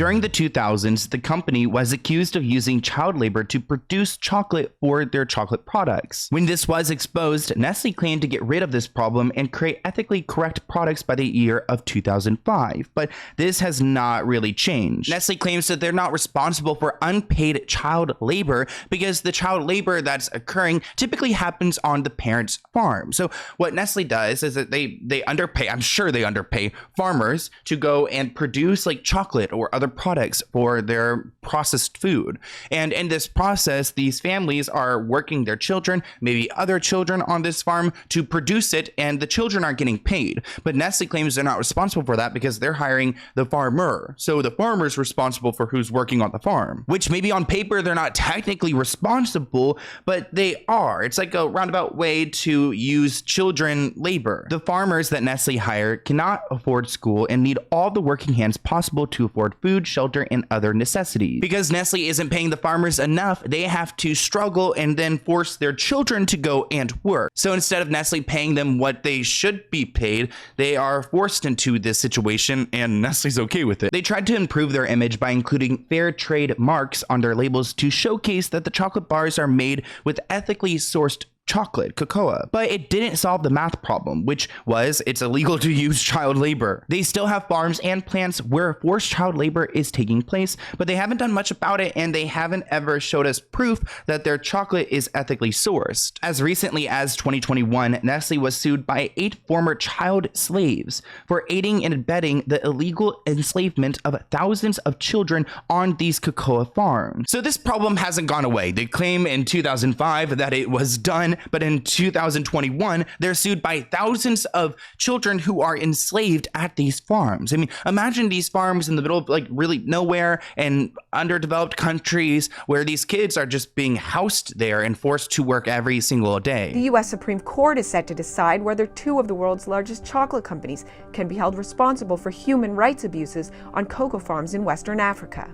During the 2000s, the company was accused of using child labor to produce chocolate for their chocolate products. When this was exposed, Nestle claimed to get rid of this problem and create ethically correct products by the year of 2005, but this has not really changed. Nestle claims that they're not responsible for unpaid child labor because the child labor that's occurring typically happens on the parent's farm. So what Nestle does is that they underpay, I'm sure they underpay farmers to go and produce like chocolate or other products for their processed food. And in this process, these families are working their children, maybe other children on this farm to produce it, and the children aren't getting paid. But Nestle claims they're not responsible for that because they're hiring the farmer. So the farmer's responsible for who's working on the farm, which maybe on paper they're not technically responsible, but they are. It's like a roundabout way to use children labor. The farmers that Nestle hire cannot afford school and need all the working hands possible to afford food, shelter, and other necessities. Because Nestle isn't paying the farmers enough, they have to struggle and then force their children to go and work. So instead of Nestle paying them what they should be paid, they are forced into this situation, and Nestle's okay with it. They tried to improve their image by including fair trade marks on their labels to showcase that the chocolate bars are made with ethically sourced chocolate, cocoa, but it didn't solve the math problem, which was it's illegal to use child labor. They still have farms and plants where forced child labor is taking place, but they haven't done much about it, and they haven't ever showed us proof that their chocolate is ethically sourced. As recently as 2021, Nestle was sued by 8 former child slaves for aiding and abetting the illegal enslavement of thousands of children on these cocoa farms. So this problem hasn't gone away. They claim in 2005 that it was done, but in 2021, they're sued by thousands of children who are enslaved at these farms. I mean, imagine these farms in the middle of like really nowhere and underdeveloped countries where these kids are just being housed there and forced to work every single day. The U.S. Supreme Court is set to decide whether 2 of the world's largest chocolate companies can be held responsible for human rights abuses on cocoa farms in Western Africa.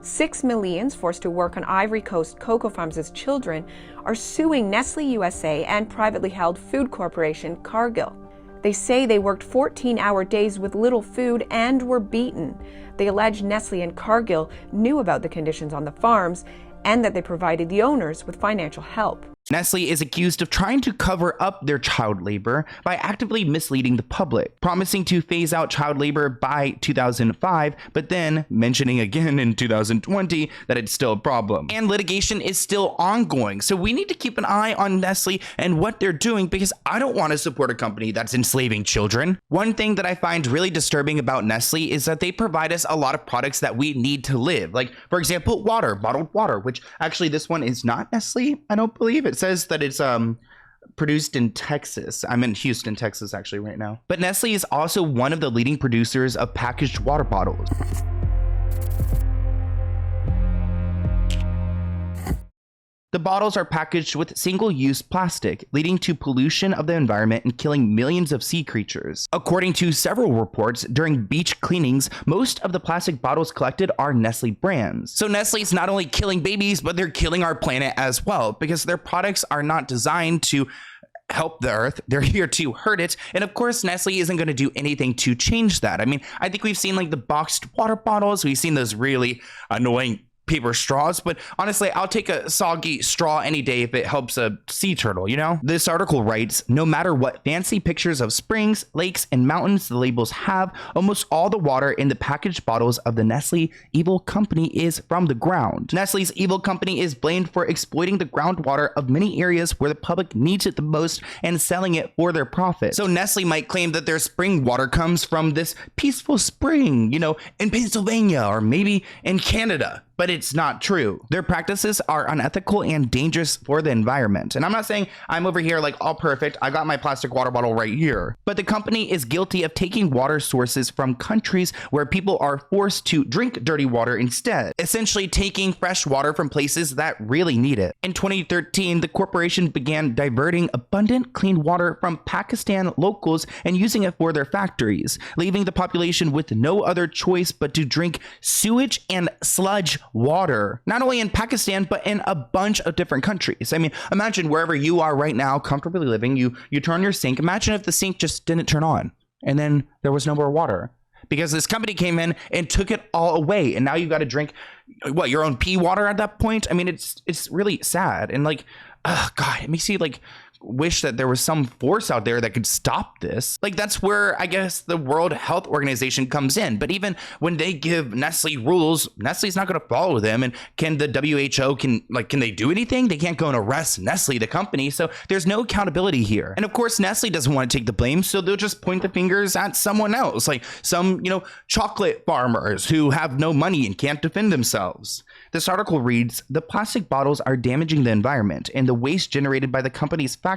6 Malians forced to work on Ivory Coast cocoa farms as children are suing Nestle USA and privately held food corporation Cargill. They say they worked 14-hour days with little food and were beaten. They allege Nestle and Cargill knew about the conditions on the farms and that they provided the owners with financial help. Nestle is accused of trying to cover up their child labor by actively misleading the public, promising to phase out child labor by 2005, but then mentioning again in 2020 that it's still a problem. And litigation is still ongoing, so we need to keep an eye on Nestle and what they're doing, because I don't want to support a company that's enslaving children. One thing that I find really disturbing about Nestle is that they provide us a lot of products that we need to live. Like, for example, water, bottled water, which actually this one is not Nestle, I don't believe. It says that it's produced in Texas. I'm in Houston, Texas actually right now. But Nestle is also one of the leading producers of packaged water bottles. The bottles are packaged with single-use plastic, leading to pollution of the environment and killing millions of sea creatures. According to several reports, during beach cleanings, most of the plastic bottles collected are Nestle brands. So Nestle's not only killing babies, but they're killing our planet as well, because their products are not designed to help the earth. They're here to hurt it. And of course, Nestle isn't going to do anything to change that. I mean, I think we've seen like the boxed water bottles. We've seen those really annoying paper straws, but honestly, I'll take a soggy straw any day if it helps a sea turtle, you know? This article writes, no matter what fancy pictures of springs, lakes, and mountains the labels have, almost all the water in the packaged bottles of the Nestle Evil Company is from the ground. Nestle's Evil Company is blamed for exploiting the groundwater of many areas where the public needs it the most and selling it for their profit. So Nestle might claim that their spring water comes from this peaceful spring, you know, in Pennsylvania or maybe in Canada. But it's not true. Their practices are unethical and dangerous for the environment. And I'm not saying I'm over here like all perfect. I got my plastic water bottle right here. But the company is guilty of taking water sources from countries where people are forced to drink dirty water instead, essentially taking fresh water from places that really need it. In 2013, the corporation began diverting abundant clean water from Pakistan locals and using it for their factories, leaving the population with no other choice but to drink sewage and sludge water, not only in Pakistan, but in a bunch of different countries. I mean, imagine wherever you are right now, comfortably living, you turn your sink. Imagine if the sink just didn't turn on and then there was no more water. because this company came in and took it all away. And now you got to drink what, your own pee water at that point? I mean, it's really sad. And like, oh God, it makes you like wish that there was some force out there that could stop this. Like, that's where I guess the World Health Organization comes in. But even when they give Nestle rules, Nestle's not going to follow them. And can the WHO, can they do anything? They can't go and arrest Nestle, the company. So there's no accountability here. And of course, Nestle doesn't want to take the blame, so they'll just point the fingers at someone else, like some, chocolate farmers who have no money and can't defend themselves. This article reads, the plastic bottles are damaging the environment, and the waste generated by the company's factories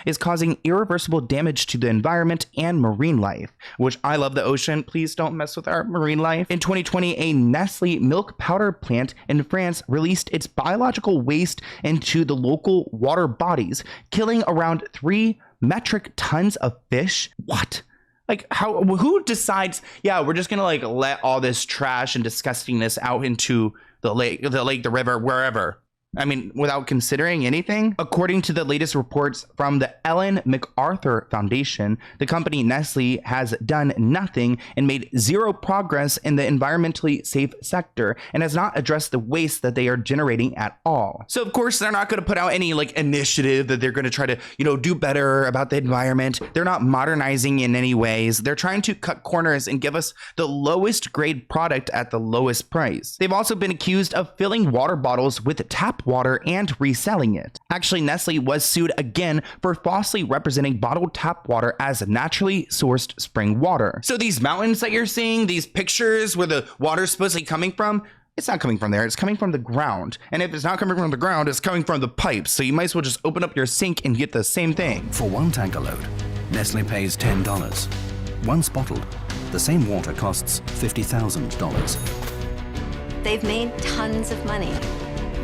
is causing irreversible damage to the environment and marine life, which I love the ocean. Please don't mess with our marine life. In 2020, a Nestle milk powder plant in France released its biological waste into the local water bodies, killing around 3 metric tons of fish. What? Like, who decides, yeah, we're just gonna let all this trash and disgustingness out into the lake, the river, wherever? I mean, without considering anything? According to the latest reports from the Ellen MacArthur Foundation, the company Nestle has done nothing and made zero progress in the environmentally safe sector and has not addressed the waste that they are generating at all. So of course, they're not going to put out any initiative that they're going to try to, do better about the environment. They're not modernizing in any ways. They're trying to cut corners and give us the lowest grade product at the lowest price. They've also been accused of filling water bottles with tap water and reselling it. Actually, Nestle was sued again for falsely representing bottled tap water as naturally sourced spring water. So these mountains that you're seeing, these pictures where the water's supposedly coming from, it's not coming from there, it's coming from the ground. And if it's not coming from the ground, it's coming from the pipes. So you might as well just open up your sink and get the same thing. For one tanker load, Nestle pays $10. Once bottled, the same water costs $50,000. They've made tons of money.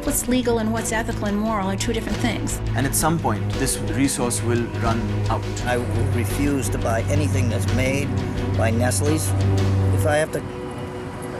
What's legal and what's ethical and moral are two different things. And at some point, this resource will run out. I will refuse to buy anything that's made by Nestle's. If I have to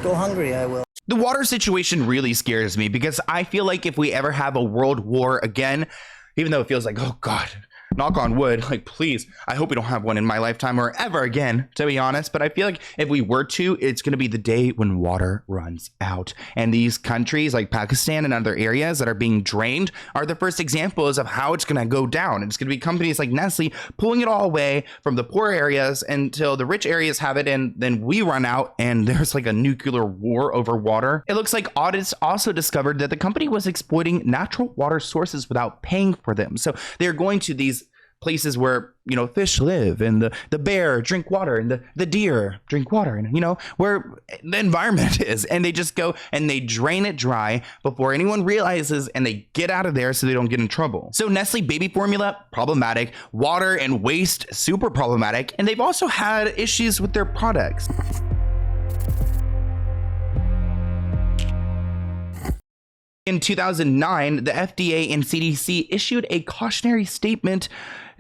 go hungry, I will. The water situation really scares me because I feel like if we ever have a world war again, even though it feels like, oh God, knock on wood, please, I hope we don't have one in my lifetime or ever again, to be honest. But I feel like if we were to, it's going to be the day when water runs out. And these countries like Pakistan and other areas that are being drained are the first examples of how it's going to go down. And it's going to be companies like Nestle pulling it all away from the poor areas until the rich areas have it, and then we run out and there's a nuclear war over water. It looks like audits also discovered that the company was exploiting natural water sources without paying for them. So they're going to these places where fish live, and the bear drink water, and the deer drink water, and where the environment is, and they just go and they drain it dry before anyone realizes, and they get out of there so they don't get in trouble. So Nestle baby formula, problematic. Water and waste, super problematic. And they've also had issues with their products. In 2009, the FDA and CDC issued a cautionary statement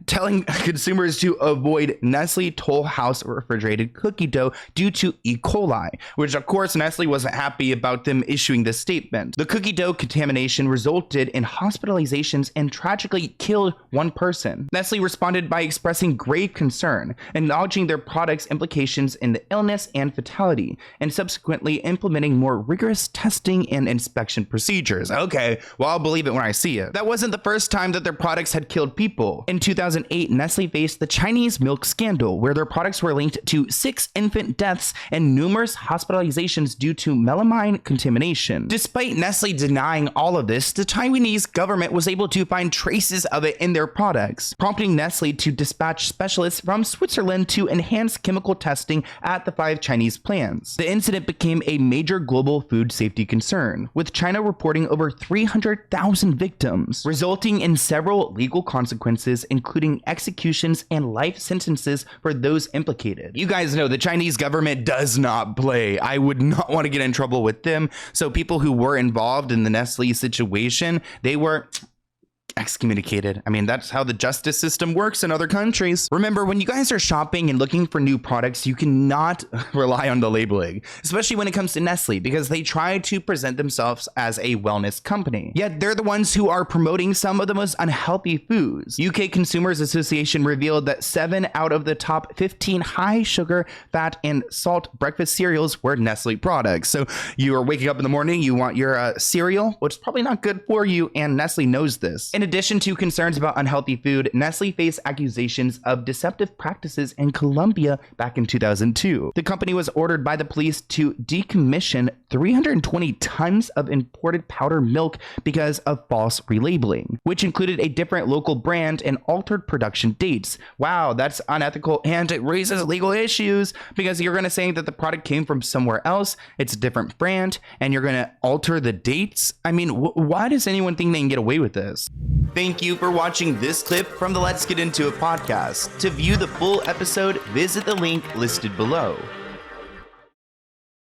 telling consumers to avoid Nestle Toll House refrigerated cookie dough due to E. coli, which of course Nestle wasn't happy about them issuing this statement. The cookie dough contamination resulted in hospitalizations and tragically killed one person. Nestle responded by expressing grave concern, acknowledging their product's implications in the illness and fatality, and subsequently implementing more rigorous testing and inspection procedures. Okay, well, I'll believe it when I see it. That wasn't the first time that their products had killed people. In 2008, Nestle faced the Chinese milk scandal, where their products were linked to 6 infant deaths and numerous hospitalizations due to melamine contamination. Despite Nestle denying all of this, the Taiwanese government was able to find traces of it in their products, prompting Nestle to dispatch specialists from Switzerland to enhance chemical testing at the 5 Chinese plants. The incident became a major global food safety concern, with China reporting over 300,000 victims, resulting in several legal consequences, including executions and life sentences for those implicated. You guys know the Chinese government does not play. I would not want to get in trouble with them. So people who were involved in the Nestle situation, they were excommunicated. I mean, that's how the justice system works in other countries. Remember, when you guys are shopping and looking for new products, you cannot rely on the labeling, especially when it comes to Nestle, because they try to present themselves as a wellness company. Yet they're the ones who are promoting some of the most unhealthy foods. UK Consumers Association revealed that 7 out of the top 15 high sugar, fat, and salt breakfast cereals were Nestle products. So you are waking up in the morning, you want your cereal, which is probably not good for you, and Nestle knows this. In addition to concerns about unhealthy food, Nestle faced accusations of deceptive practices in Colombia back in 2002. The company was ordered by the police to decommission 320 tons of imported powder milk because of false relabeling, which included a different local brand and altered production dates. Wow, that's unethical, and it raises legal issues because you're going to say that the product came from somewhere else, it's a different brand, and you're going to alter the dates. I mean, why does anyone think they can get away with this? Thank you for watching this clip from the Let's Get Into It podcast. To view the full episode, visit the link listed below.